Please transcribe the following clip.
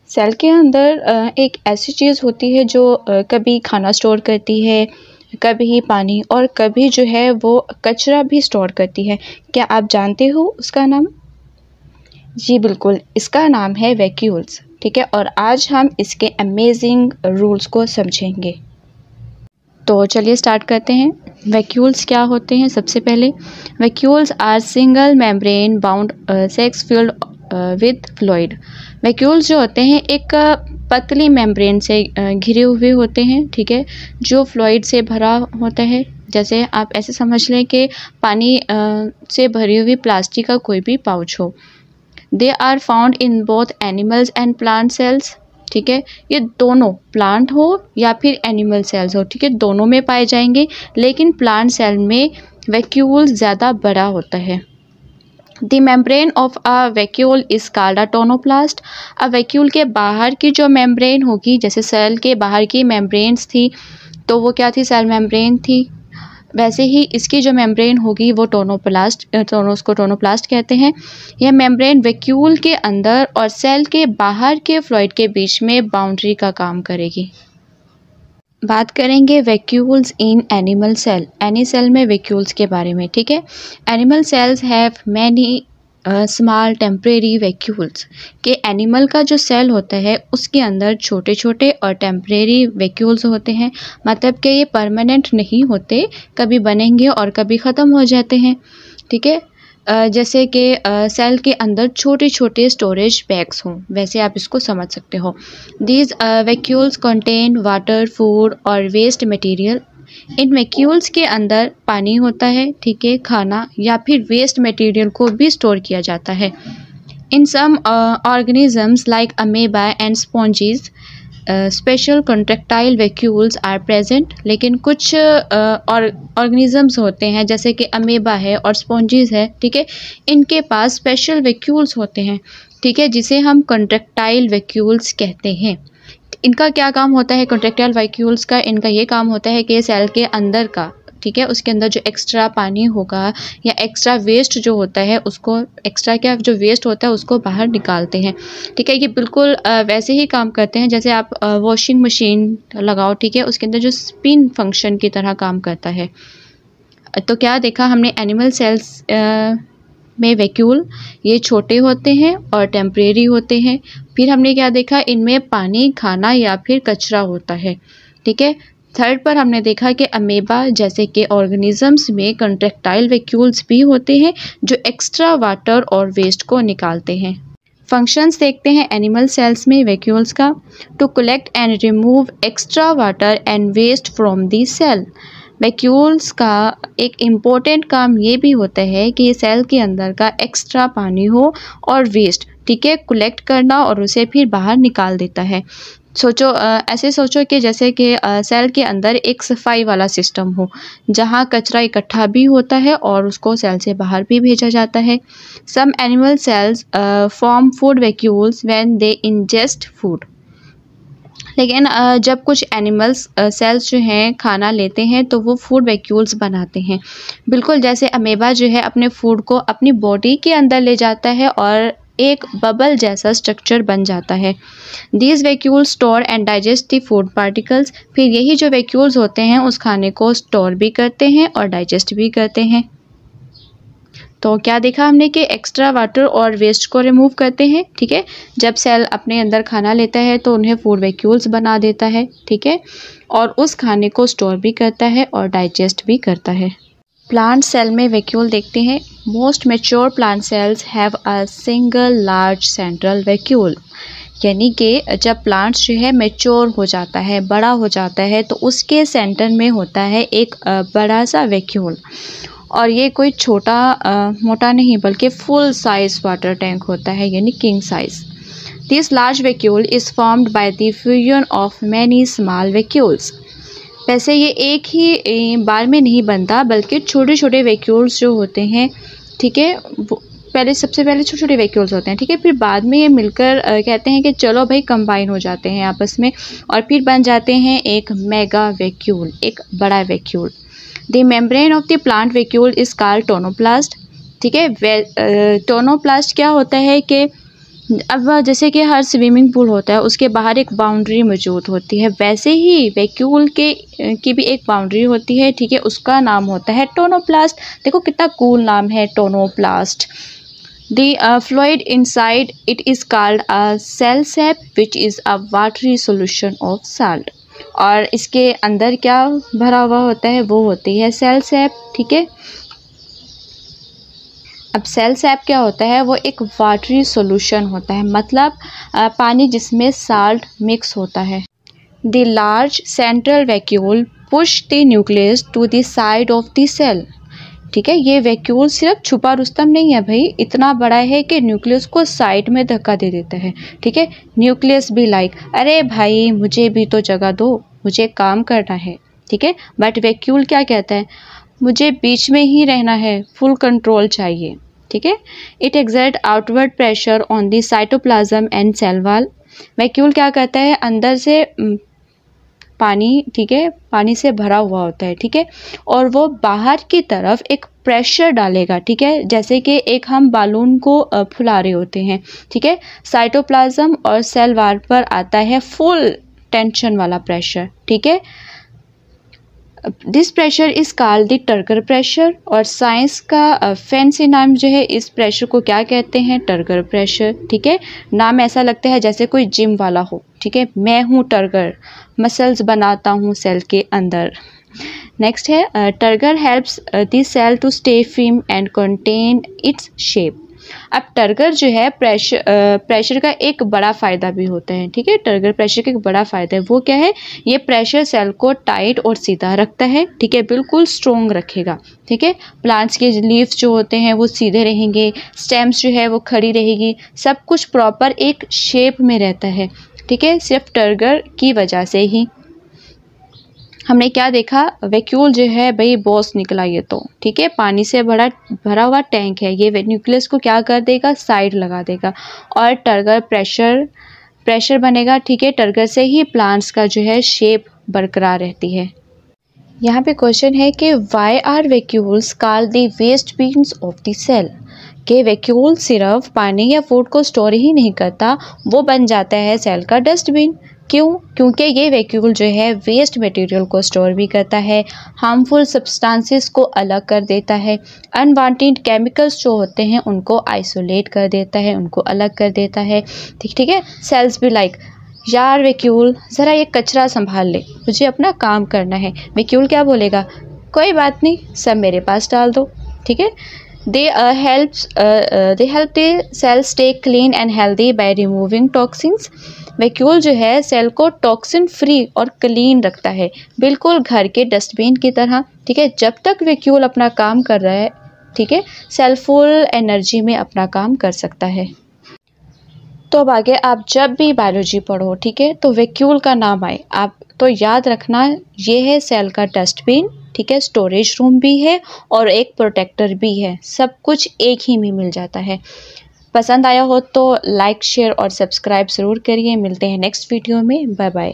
Cell के अंदर एक ऐसी चीज़ होती है जो कभी खाना स्टोर करती है, कभी पानी और कभी जो है वो कचरा भी स्टोर करती है। क्या आप जानते हो उसका नाम? जी बिल्कुल, इसका नाम है वैक्यूल्स। ठीक है, और आज हम इसके अमेजिंग रूल्स को समझेंगे। तो चलिए स्टार्ट करते हैं। वैक्यूल्स क्या होते हैं? सबसे पहले vacuoles are single membrane bound sacs filled with fluid. Vacuoles जो होते हैं एक पतली मेम्ब्रेन से घिरे हुए होते हैं, ठीक है, जो फ्लूइड से भरा होता है। जैसे आप ऐसे समझ लें कि पानी से भरी हुई प्लास्टिक का कोई भी पाउच हो। They are found in both animals and plant cells. ठीक है, ये दोनों प्लांट हो या फिर एनिमल सेल्स हो, ठीक है, दोनों में पाए जाएंगे, लेकिन प्लांट सेल में वैक्यूल ज़्यादा बड़ा होता है। The membrane of a vacuole is called a tonoplast. अब वैक्यूल के बाहर की जो मेम्ब्रेन होगी, जैसे सेल के बाहर की मेम्ब्रेन्स थी तो वो क्या थी? सेल मेम्ब्रेन थी। वैसे ही इसकी जो मेम्ब्रेन होगी वो उसको टोनोप्लास्ट कहते हैं। यह मेम्ब्रेन वैक्यूल के अंदर और सेल के बाहर के फ्लूइड के बीच में बाउंड्री का काम करेगी। बात करेंगे vacuoles in animal cell. Any cell में वैक्यूल्स के बारे में, ठीक है। Animal cells have many small temporary vacuoles. के एनिमल का जो सेल होता है उसके अंदर छोटे छोटे और टेम्परेरी वैक्यूल्स होते हैं। मतलब कि ये परमानेंट नहीं होते, कभी बनेंगे और कभी ख़त्म हो जाते हैं, ठीक है। जैसे कि सेल के अंदर छोटे छोटे स्टोरेज बैग्स हों, वैसे आप इसको समझ सकते हो। These vacuoles contain water, food और वेस्ट मटेरियल। इन वैक्यूल्स के अंदर पानी होता है, ठीक है, खाना या फिर वेस्ट मटेरियल को भी स्टोर किया जाता है। In some organisms like amoeba and sponges special contractile vacuoles are present. लेकिन कुछ ऑर्गेनिजम्स होते हैं जैसे कि अमेबा है और स्पॉन्जीज है, ठीक है, इनके पास स्पेशल वैक्यूल्स होते हैं, ठीक है, जिसे हम कॉन्ट्रैक्टाइल वैक्यूल्स कहते हैं। इनका क्या काम होता है? कॉन्ट्रैक्टाइल वैक्यूल्स का इनका ये काम होता है कि सेल के अंदर का, ठीक है, उसके अंदर जो एक्स्ट्रा पानी होगा या एक्स्ट्रा वेस्ट जो होता है उसको, एक्स्ट्रा क्या जो वेस्ट होता है उसको बाहर निकालते हैं, ठीक है। ये बिल्कुल वैसे ही काम करते हैं जैसे आप वॉशिंग मशीन लगाओ, ठीक है, उसके अंदर जो स्पिन फंक्शन की तरह काम करता है। तो क्या देखा हमने? एनिमल सेल्स में वैक्यूल ये छोटे होते हैं और टेम्परेरी होते हैं। फिर हमने क्या देखा? इनमें पानी, खाना या फिर कचरा होता है, ठीक है। थर्ड पर हमने देखा कि अमेबा जैसे कि ऑर्गेनिजम्स में कॉन्ट्रैक्टाइल वैक्यूल्स भी होते हैं जो एक्स्ट्रा वाटर और वेस्ट को निकालते हैं। फंक्शंस देखते हैं एनिमल सेल्स में वैक्यूल्स का। To collect and remove extra water and waste from the cell. Vacuoles का एक इम्पोर्टेंट काम ये भी होता है कि सेल के अंदर का एक्स्ट्रा पानी हो और वेस्ट, ठीक है, कलेक्ट करना और उसे फिर बाहर निकाल देता है। ऐसे सोचो कि जैसे कि सेल के अंदर एक सफाई वाला सिस्टम हो जहाँ कचरा इकट्ठा भी होता है और उसको सेल से बाहर भी भेजा जाता है। Some animal cells form food vacuoles when they ingest food. लेकिन जब कुछ एनिमल्स सेल्स जो हैं खाना लेते हैं तो वो फूड वैक्यूल्स बनाते हैं। बिल्कुल जैसे अमेबा जो है अपने फूड को अपनी बॉडी के अंदर ले जाता है और एक बबल जैसा स्ट्रक्चर बन जाता है। These vacuoles store and digest the food particles. फिर यही जो वैक्यूल्स होते हैं उस खाने को स्टोर भी करते हैं और डाइजेस्ट भी करते हैं। तो क्या देखा हमने कि एक्स्ट्रा वाटर और वेस्ट को रिमूव करते हैं, ठीक है। जब सेल अपने अंदर खाना लेता है तो उन्हें फूड वैक्यूल्स बना देता है, ठीक है, और उस खाने को स्टोर भी करता है और डाइजेस्ट भी करता है। प्लांट सेल में वैक्यूल देखते हैं। Most mature plant cells have a single large central vacuole. यानी कि जब प्लांट्स जो है मैच्योर हो जाता है, बड़ा हो जाता है, तो उसके सेंटर में होता है एक बड़ा सा वैक्यूल। और ये कोई छोटा मोटा नहीं बल्कि फुल साइज वाटर टैंक होता है, यानी king size. This large vacuole is formed by the fusion of many small vacuoles. वैसे ये एक ही बार में नहीं बनता बल्कि छोटे छोटे वैक्यूल्स जो होते हैं, ठीक है, सबसे पहले छोटे छोटे वैक्यूल्स होते हैं, ठीक है, फिर बाद में ये मिलकर कहते हैं कि चलो भाई कंबाइन हो जाते हैं आपस में और फिर बन जाते हैं एक मेगा वैक्यूल, एक बड़ा vacuole. The membrane of the plant vacuole is called tonoplast, ठीक है। टोनोप्लास्ट क्या होता है कि अब जैसे कि हर स्विमिंग पूल होता है उसके बाहर एक बाउंड्री मौजूद होती है, वैसे ही वैक्यूल की भी एक बाउंड्री होती है, ठीक है, उसका नाम होता है टोनोप्लास्ट। देखो कितना कूल नाम है, tonoplast. The fluid inside it is called a cell sap, which is a watery solution of salt। और इसके अंदर क्या भरा हुआ होता है, वो होती है सेल सैप, ठीक है। अब सेल सैप क्या होता है, वो एक वाटरी सॉल्यूशन होता है, मतलब पानी जिसमें साल्ट मिक्स होता है। The large central vacuole push the nucleus to the side of the cell, ठीक है। ये वैक्यूल सिर्फ छुपा रुस्तम नहीं है भाई, इतना बड़ा है कि न्यूक्लियस को साइड में धक्का दे देता है, ठीक है। न्यूक्लियस भी लाइक अरे भाई मुझे भी तो जगह दो, मुझे काम करना है, ठीक है। बट वैक्यूल क्या कहता है, मुझे बीच में ही रहना है, फुल कंट्रोल चाहिए, ठीक है। It exert outward pressure on the cytoplasm and cell wall. Vacuole क्या कहता है, अंदर से पानी, ठीक है, पानी से भरा हुआ होता है, ठीक है, और वो बाहर की तरफ एक प्रेशर डालेगा, ठीक है, जैसे कि एक हम बालून को फुला रहे होते हैं, ठीक है। साइटोप्लाज्म और सेल वॉल पर आता है फुल टेंशन वाला प्रेशर, ठीक है। This pressure is called the turgor pressure, और साइंस का फैंसी नाम जो है इस प्रेशर को क्या कहते हैं, टर्गर प्रेशर, ठीक है। नाम ऐसा लगता है जैसे कोई जिम वाला हो, ठीक है, मैं हूँ टर्गर, मसल्स बनाता हूँ सेल के अंदर। नेक्स्ट है turgor helps the cell to stay firm and contain its shape. अब टर्गर जो है प्रेशर का एक बड़ा फ़ायदा भी होता है, ठीक है। टर्गर प्रेशर का एक बड़ा फ़ायदा है, वो क्या है, ये प्रेशर सेल को टाइट और सीधा रखता है, ठीक है, बिल्कुल स्ट्रॉन्ग रखेगा, ठीक है। प्लांट्स के लीव्स जो होते हैं वो सीधे रहेंगे, स्टेम्स जो है वो खड़ी रहेगी, सब कुछ प्रॉपर एक शेप में रहता है, ठीक है, सिर्फ टर्गर की वजह से ही। हमने क्या देखा, वैक्यूल जो है भाई बॉस निकला ये तो, ठीक है, पानी से भरा हुआ टैंक है, ये न्यूक्लियस को क्या कर देगा, साइड लगा देगा, और टर्गर प्रेशर बनेगा, ठीक है। टर्गर से ही प्लांट्स का जो है शेप बरकरार रहती है। यहाँ पे क्वेश्चन है कि why are vacuoles called the waste bins of the cell, कि वैक्यूल सिर्फ पानी या फूड को स्टोर ही नहीं करता, वो बन जाता है सेल का डस्टबिन। क्यों? क्योंकि ये वैक्यूल जो है वेस्ट मटेरियल को स्टोर भी करता है, हार्मफुल सब्सटेंसेस को अलग कर देता है, अनवांटेड केमिकल्स जो होते हैं उनको आइसोलेट कर देता है, उनको अलग कर देता है, ठीक है। सेल्स भी लाइक यार वैक्यूल ज़रा ये कचरा संभाल ले, मुझे अपना काम करना है। वैक्यूल क्या बोलेगा, कोई बात नहीं, सब मेरे पास डाल दो, ठीक है। They help the cell stay clean and healthy by removing toxins। Vacuole जो है सेल को टॉक्सिन फ्री और क्लीन रखता है, बिल्कुल घर के डस्टबिन की तरह, ठीक है। जब तक वैक्यूल अपना काम कर रहा है, ठीक है, सेल फुल एनर्जी में अपना काम कर सकता है। तो अब आगे आप जब भी बायोलॉजी पढ़ो, ठीक है, तो वैक्यूल का नाम आए आप तो याद रखना ये है सेल का डस्टबिन, ठीक है, स्टोरेज रूम भी है और एक प्रोटेक्टर भी है, सब कुछ एक ही में मिल जाता है। पसंद आया हो तो लाइक शेयर और सब्सक्राइब ज़रूर करिए। मिलते हैं नेक्स्ट वीडियो में, बाय बाय।